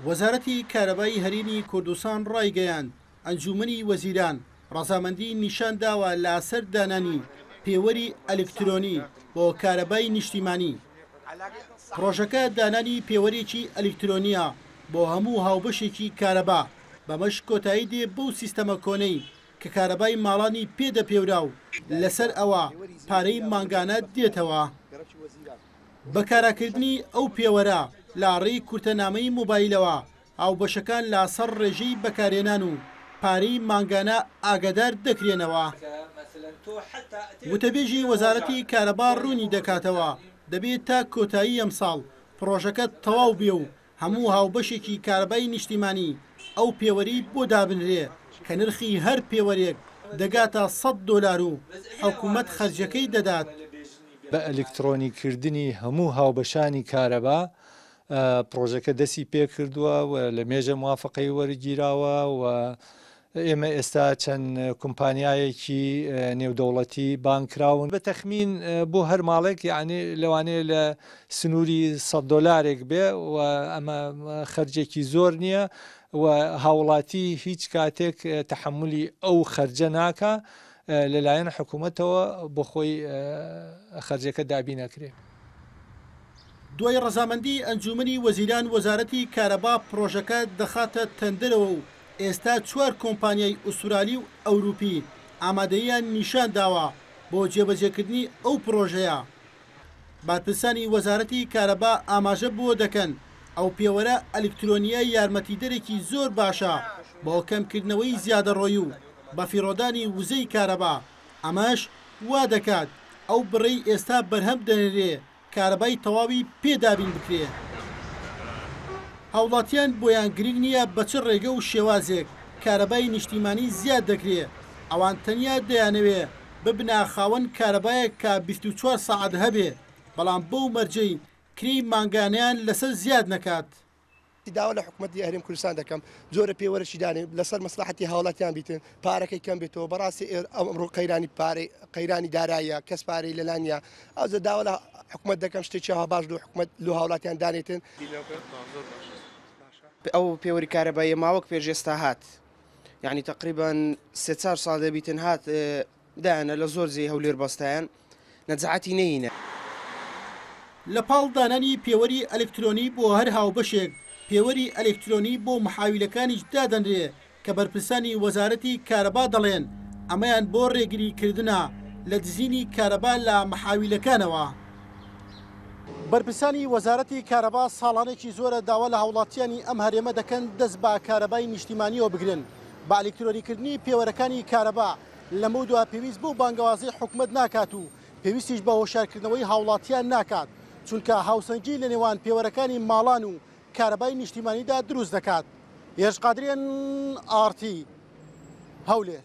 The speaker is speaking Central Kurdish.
وەزارەتی کارەبایی هەرێمی کوردستان ڕایگەیاند ئەنجومەنی وەزیران ڕەزامەندی نیشان داوە لەسەر دانانی پێوەری ئەلکترۆنی بۆ کارەبای نیشتیمانی. پرۆژەکە دانانی پێوەرێکی ئەلکترۆنیە بۆ هەموو هاوبەشێکی کارەبا بەمەش کۆتایی دێ بەو سیستەمە کۆنەی کە کارەبای ماڵانی پێدەپێورا و لەسەر ئەوە پارەی ماگانە دێتەوە. بەکارکردنی ئەو پێوەرە لاڕێی کورتەنامەی موبایلەوە هاوبەشەکان لاسەر ڕێژەی بەکارێنان و پارەی ماگانە ئاگادار دەکرێنەوە. وتەبێژی وەزارەتی کارەبا ڕوونی دەکاتەوە دەبێت تا کۆتایی ئەمساڵ پرۆژەکە تەواو بێ و هەموو هاوبەشێکی کارەبای نیشتیمانی ئەو پێوەری بۆ دابنرێ کە نرخی هەر پێوەرێک دەگاتە $100 و حکوومەت خەرجەکەی دەدات. بە ئەلکترۆنیکردنی هەموو هاوبەشانی کارەبا پرۆژەکە دەستی پێ کردووە و لە مێژە موافقەی وەرگیراوە و ئێمە ئێستا چەند کۆمپانیایەکی نێودەوڵەتی بانکراون بە تەخمین بۆ هەر ماڵێک یعنی لەوانەیە لە سنووری $100 بێ و ئەمە خەرجێکی زۆر نییە و هاوڵاتی هیچ کاتێک تەحملی ئەو خەرجە ناکە لەلایەن حکوومەتەوە بۆ خۆی خەرجەکە دابین نەکرێت. دوای ڕەزامەندی ئەنجومەنی وەزیران وەزارەتی کارەبا پرۆژەکە دەخاتە تەندەرەوە و ئێستا 4 کۆمپانیای ئوسترالی و ئەوروپی ئامادەیان نیشان داوە بۆ جێبەجێکردنی ئەو پرۆژەیە. بارپرسانی وەزارەتی کارەبا ئاماژە بۆ دەکەن ئەو پێوەرە ئەلکترۆنیە یارمەتیدەرێکی زۆر باشە بۆ کەمکردنەوەی زیادەڕۆیی و بەفیڕۆدانی وزەی کارەبا. ئەمەش وا دەکات ئەو بڕێی ئێستا بەرهەم دەنێرێ کارەبای تەواوی پێدابین بکرێ. هاوڵاتیان بۆیان گرنگ نییە بە چ ڕێگە و شێوازێک کارەبای نیشتیمانی زیاد دەکرێ. ئەوان تەنیا دەیانەوێ ببنە خاوەن کارەبایەک کە 24 ساعت هەبێ بەڵام بەو مەرجەی کری ماگانیان لەسەر زیاد نەکات. داوا لە حکوومەتی هەرێم کوردستان دەکەم زۆرە پێوەرەشی دانێ لەسەر مەسلحەتی هاوڵاتیان بیتن پارەکەی کەم بێتەوە بەڕاستی ئەمڕۆ قەیرانی داراییە کەس پارەی لەلانیا ئەوزە داوا لە حکوومەت دەکەم شتێکی باش لە حکوومەت لە هاوڵاتیان دانێتن. ئەو پێوەری کارەبایی ماوەک پێش ئێستا هات یعنی تقریبان 3-4 ساڵ دەبیتن هات دایانە لە زۆر زێ هەولێر بەستایان نەجعاتی نەینە. لە پاڵ دانانی پێوەری ئەلکترۆنی بۆ هەر هاوبەشێک پێوەری ئەلکترۆنی بۆ محاویلەکانیش دادەنرێ کە بەرپرسانی وەزارەتی کارەبا دەڵێن ئەمەیان بۆ ڕێگریکردنە لە دزینی کارەبا لە محاویلەکانەوە. بەرپرسانی وەزارەتی کارەبا ساڵانێکی زۆرە داوا لە هاوڵاتیانی ئەم هەرێمە دەکەن دەست بە کارەبای نیشتیمانیەوە بگرن بە ئەلکترۆنیکردنی پێوەرەکانی کارەبا لەمە دووە پێویست بۆ بانگەوازی حکوومەت ناکات و پێویستیش بە هۆشارکردنەوەی هاوڵاتیان ناکات چونکە هاوسەنگی لە نێوان پێوەرەکانی ماڵان و کارەبای نیشتیمانیدا دروست دەکات. هێرش قادریان ئارتی هەولێر.